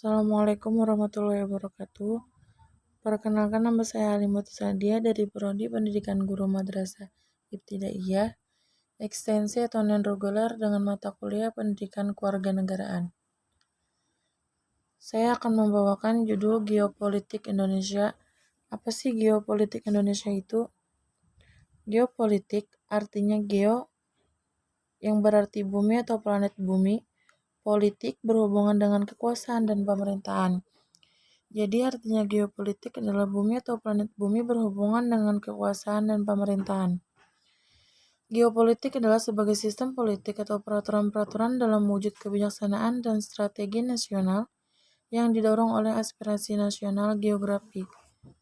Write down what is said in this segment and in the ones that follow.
Assalamualaikum warahmatullahi wabarakatuh. Perkenalkan, nama saya Halimatu Sadia dari Prodi Pendidikan Guru Madrasah Ibtidaiyah, ekstensi atau non-reguler dengan mata kuliah Pendidikan Kewarganegaraan. Saya akan membawakan judul Geopolitik Indonesia. Apa sih geopolitik Indonesia itu? Geopolitik artinya geo yang berarti bumi atau planet bumi, politik berhubungan dengan kekuasaan dan pemerintahan. Jadi artinya geopolitik adalah bumi atau planet bumi berhubungan dengan kekuasaan dan pemerintahan. Geopolitik adalah sebagai sistem politik atau peraturan-peraturan dalam wujud kebijaksanaan dan strategi nasional yang didorong oleh aspirasi nasional geografi.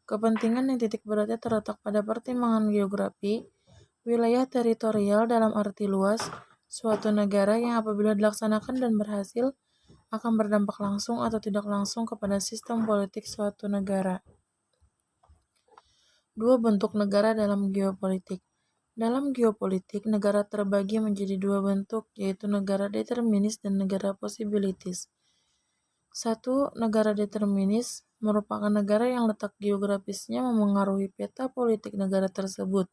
Kepentingan yang titik beratnya terletak pada pertimbangan geografi, wilayah teritorial dalam arti luas, suatu negara yang apabila dilaksanakan dan berhasil akan berdampak langsung atau tidak langsung kepada sistem politik suatu negara. Dua bentuk negara dalam geopolitik. Dalam geopolitik, negara terbagi menjadi dua bentuk, yaitu negara determinis dan negara possibilities. Satu, negara determinis merupakan negara yang letak geografisnya memengaruhi peta politik negara tersebut.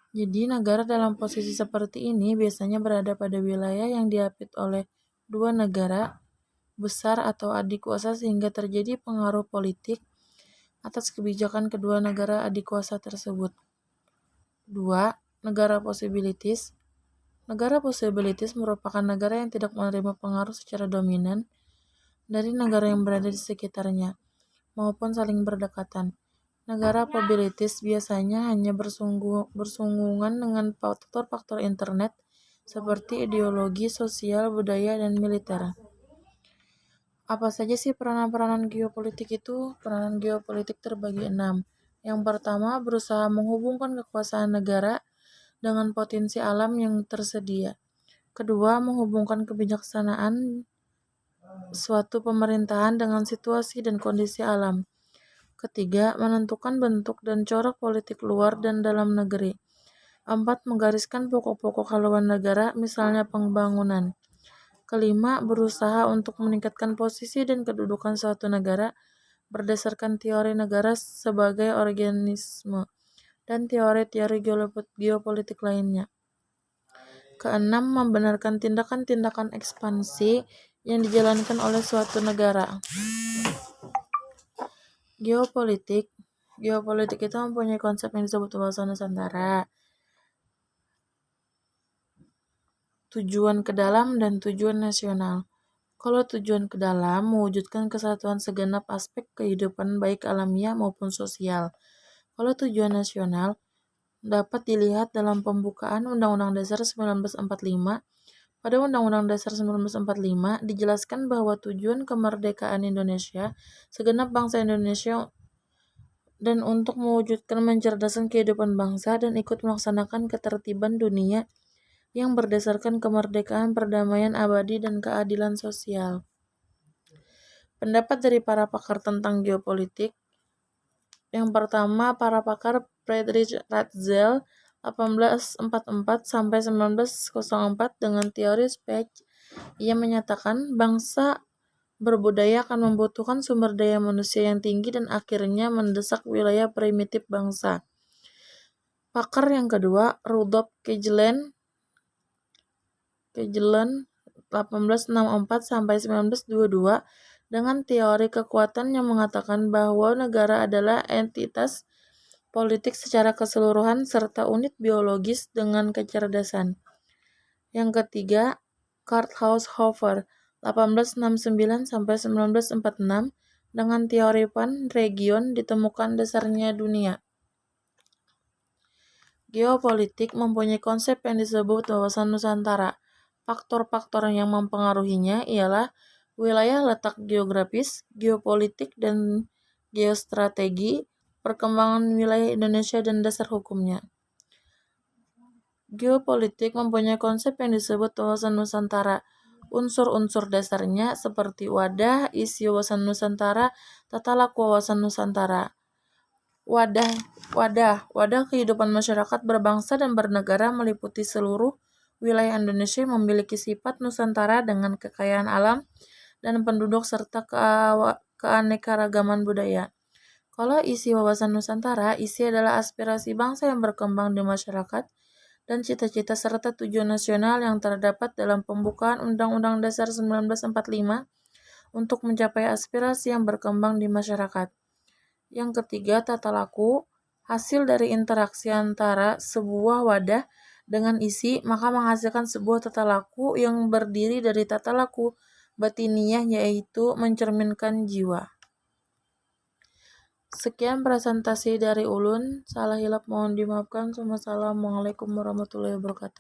Jadi, negara dalam posisi seperti ini biasanya berada pada wilayah yang diapit oleh dua negara besar atau adik kuasa sehingga terjadi pengaruh politik atas kebijakan kedua negara adik kuasa tersebut. 2. Negara possibilities. Negara possibilities merupakan negara yang tidak menerima pengaruh secara dominan dari negara yang berada di sekitarnya maupun saling berdekatan. Negara probabilities biasanya hanya bersinggungan dengan faktor-faktor internet seperti ideologi, sosial, budaya, dan militer. Apa saja sih peranan-peranan geopolitik itu? Peranan geopolitik terbagi 6. Yang pertama, berusaha menghubungkan kekuasaan negara dengan potensi alam yang tersedia. Kedua, menghubungkan kebijaksanaan suatu pemerintahan dengan situasi dan kondisi alam. Ketiga, menentukan bentuk dan corak politik luar dan dalam negeri. 4. Menggariskan pokok-pokok haluan negara, misalnya pembangunan. Kelima, berusaha untuk meningkatkan posisi dan kedudukan suatu negara berdasarkan teori negara sebagai organisme dan teori-teori geopolitik lainnya. Keenam, membenarkan tindakan-tindakan ekspansi yang dijalankan oleh suatu negara. Geopolitik itu mempunyai konsep yang disebut wawasan Nusantara, tujuan ke dalam dan tujuan nasional. Kalau tujuan ke dalam, mewujudkan kesatuan segenap aspek kehidupan baik alamiah maupun sosial. Kalau tujuan nasional, dapat dilihat dalam pembukaan Undang-Undang Dasar 1945. Pada Undang-Undang Dasar 1945 dijelaskan bahwa tujuan kemerdekaan Indonesia, segenap bangsa Indonesia, dan untuk mewujudkan mencerdaskan kehidupan bangsa dan ikut melaksanakan ketertiban dunia yang berdasarkan kemerdekaan, perdamaian abadi, dan keadilan sosial. Pendapat dari para pakar tentang geopolitik. Yang pertama, para pakar Friedrich Ratzel 1844 sampai 1904 dengan teori Specht. Ia menyatakan bangsa berbudaya akan membutuhkan sumber daya manusia yang tinggi dan akhirnya mendesak wilayah primitif bangsa. Pakar yang kedua, Rudolf Kejelen 1864 sampai 1922 dengan teori kekuatan yang mengatakan bahwa negara adalah entitas politik secara keseluruhan serta unit biologis dengan kecerdasan. Yang ketiga, Kurt Haushofer 1869 sampai 1946 dengan teori pan-region ditemukan dasarnya dunia. Geopolitik mempunyai konsep yang disebut wawasan Nusantara. Faktor-faktor yang mempengaruhinya ialah wilayah letak geografis, geopolitik, dan geostrategi, perkembangan wilayah Indonesia, dan dasar hukumnya. Geopolitik mempunyai konsep yang disebut wawasan Nusantara. Unsur-unsur dasarnya seperti wadah, isi wawasan Nusantara, tata laku wawasan Nusantara. Wadah kehidupan masyarakat berbangsa dan bernegara meliputi seluruh wilayah Indonesia yang memiliki sifat Nusantara dengan kekayaan alam dan penduduk serta keanekaragaman budaya. Kalau isi wawasan Nusantara, isi adalah aspirasi bangsa yang berkembang di masyarakat dan cita-cita serta tujuan nasional yang terdapat dalam pembukaan Undang-Undang Dasar 1945 untuk mencapai aspirasi yang berkembang di masyarakat. Yang ketiga, tata laku, hasil dari interaksi antara sebuah wadah dengan isi, maka menghasilkan sebuah tata laku yang berdiri dari tata laku batiniah, yaitu mencerminkan jiwa. Sekian presentasi dari Ulun, salah hilap mohon dimaafkan. Wassalamualaikum warahmatullahi wabarakatuh.